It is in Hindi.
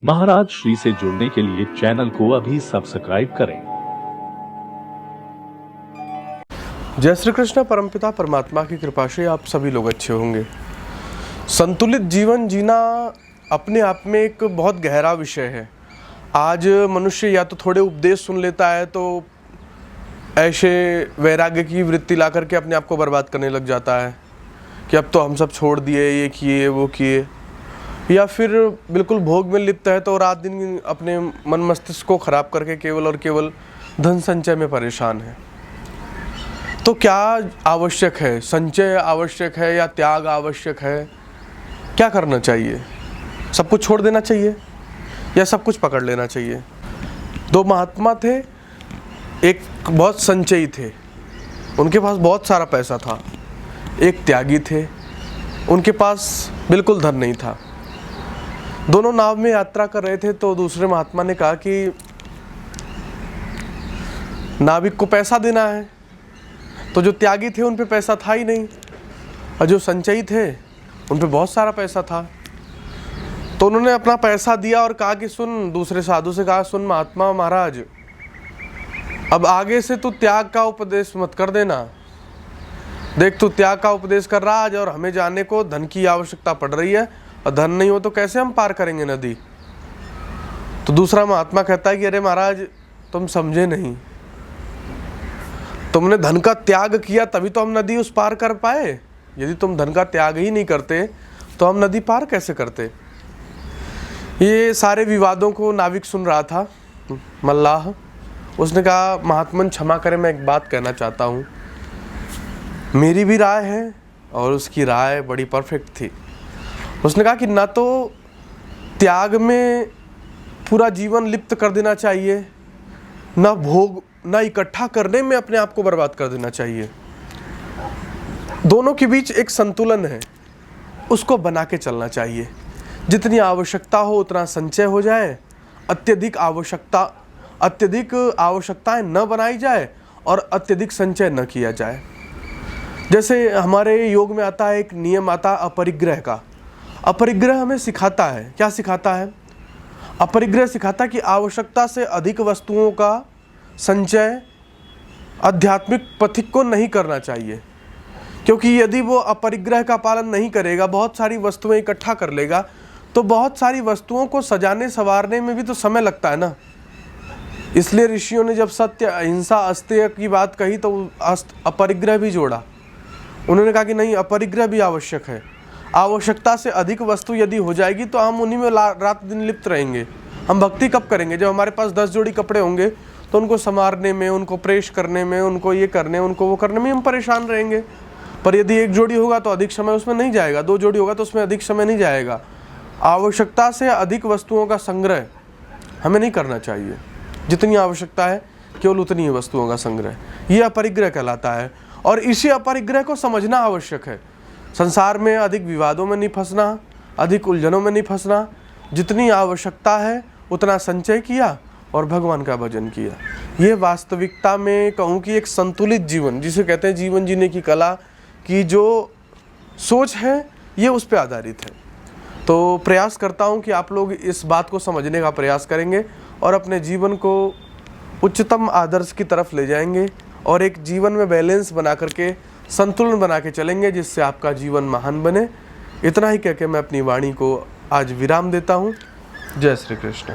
महाराज श्री से जुड़ने के लिए चैनल को अभी सब्सक्राइब करें। जय श्री कृष्ण। परमपिता परमात्मा की कृपा से आप सभी लोग अच्छे होंगे। संतुलित जीवन जीना अपने आप में एक बहुत गहरा विषय है। आज मनुष्य या तो थोड़े उपदेश सुन लेता है तो ऐसे वैराग्य की वृत्ति ला करके अपने आप को बर्बाद करने लग जाता है कि अब तो हम सब छोड़ दिए, ये किए वो किए, या फिर बिल्कुल भोग में लिप्त है तो रात दिन अपने मन मस्तिष्क को खराब करके केवल और केवल धन संचय में परेशान है। तो क्या आवश्यक है? संचय आवश्यक है या त्याग आवश्यक है? क्या करना चाहिए? सब कुछ छोड़ देना चाहिए या सब कुछ पकड़ लेना चाहिए? दो महात्मा थे, एक बहुत संचयी थे, उनके पास बहुत सारा पैसा था। एक त्यागी थे, उनके पास बिल्कुल धन नहीं था। दोनों नाव में यात्रा कर रहे थे तो दूसरे महात्मा ने कहा कि नाविक को पैसा देना है। तो जो त्यागी थे उन पे पैसा था ही नहीं, और जो संचयी थे उन पे बहुत सारा पैसा था। तो उन्होंने अपना पैसा दिया और कहा कि सुन, दूसरे साधु से कहा, सुन महात्मा महाराज, अब आगे से तू त्याग का उपदेश मत कर देना। देख, तू त्याग का उपदेश कर रहा आज और हमें जाने को धन की आवश्यकता पड़ रही है, और धन नहीं हो तो कैसे हम पार करेंगे नदी? तो दूसरा महात्मा कहता है कि अरे महाराज, तुम समझे नहीं, तुमने धन का त्याग किया तभी तो हम नदी उस पार कर पाए। यदि तुम धन का त्याग ही नहीं करते तो हम नदी पार कैसे करते? ये सारे विवादों को नाविक सुन रहा था, मल्लाह। उसने कहा, महात्मन क्षमा करें, मैं एक बात कहना चाहता हूँ। मेरी भी राय है और उसकी राय बड़ी परफेक्ट थी। उसने कहा कि ना तो त्याग में पूरा जीवन लिप्त कर देना चाहिए, ना भोग, ना इकट्ठा करने में अपने आप को बर्बाद कर देना चाहिए। दोनों के बीच एक संतुलन है, उसको बना के चलना चाहिए। जितनी आवश्यकता हो उतना संचय हो जाए, अत्यधिक आवश्यकताएं न बनाई जाए और अत्यधिक संचय न किया जाए। जैसे हमारे योग में आता है, एक नियम आता अपरिग्रह का। अपरिग्रह हमें सिखाता है, क्या सिखाता है? अपरिग्रह सिखाता है कि आवश्यकता से अधिक वस्तुओं का संचय आध्यात्मिक पथिक को नहीं करना चाहिए, क्योंकि यदि वो अपरिग्रह का पालन नहीं करेगा, बहुत सारी वस्तुएं इकट्ठा कर लेगा, तो बहुत सारी वस्तुओं को सजाने संवारने में भी तो समय लगता है ना। इसलिए ऋषियों ने जब सत्य, अहिंसा, अस्तेय की बात कही तो अपरिग्रह भी जोड़ा। उन्होंने कहा कि नहीं, अपरिग्रह भी आवश्यक है। आवश्यकता से अधिक वस्तु यदि हो जाएगी तो हम उन्हीं में रात दिन लिप्त रहेंगे। हम भक्ति कब करेंगे? जब हमारे पास 10 जोड़ी कपड़े होंगे तो उनको संवारने में, उनको प्रेस करने में, उनको ये करने, उनको वो करने में हम परेशान रहेंगे। पर यदि एक जोड़ी होगा तो अधिक समय उसमें नहीं जाएगा, 2 जोड़ी होगा तो उसमें अधिक समय नहीं जाएगा। आवश्यकता से अधिक वस्तुओं का संग्रह हमें नहीं करना चाहिए। जितनी आवश्यकता है केवल उतनी ही वस्तुओं का संग्रह, ये अपरिग्रह कहलाता है। और इसी अपरिग्रह को समझना आवश्यक है। संसार में अधिक विवादों में नहीं फंसना, अधिक उलझनों में नहीं फंसना। जितनी आवश्यकता है उतना संचय किया और भगवान का भजन किया। ये वास्तविकता में कहूँ कि एक संतुलित जीवन, जिसे कहते हैं जीवन जीने की कला की जो सोच है, ये उस पर आधारित है। तो प्रयास करता हूँ कि आप लोग इस बात को समझने का प्रयास करेंगे और अपने जीवन को उच्चतम आदर्श की तरफ ले जाएंगे और एक जीवन में बैलेंस बना करके, संतुलन बना के चलेंगे, जिससे आपका जीवन महान बने। इतना ही कह के मैं अपनी वाणी को आज विराम देता हूँ। जय श्री कृष्ण।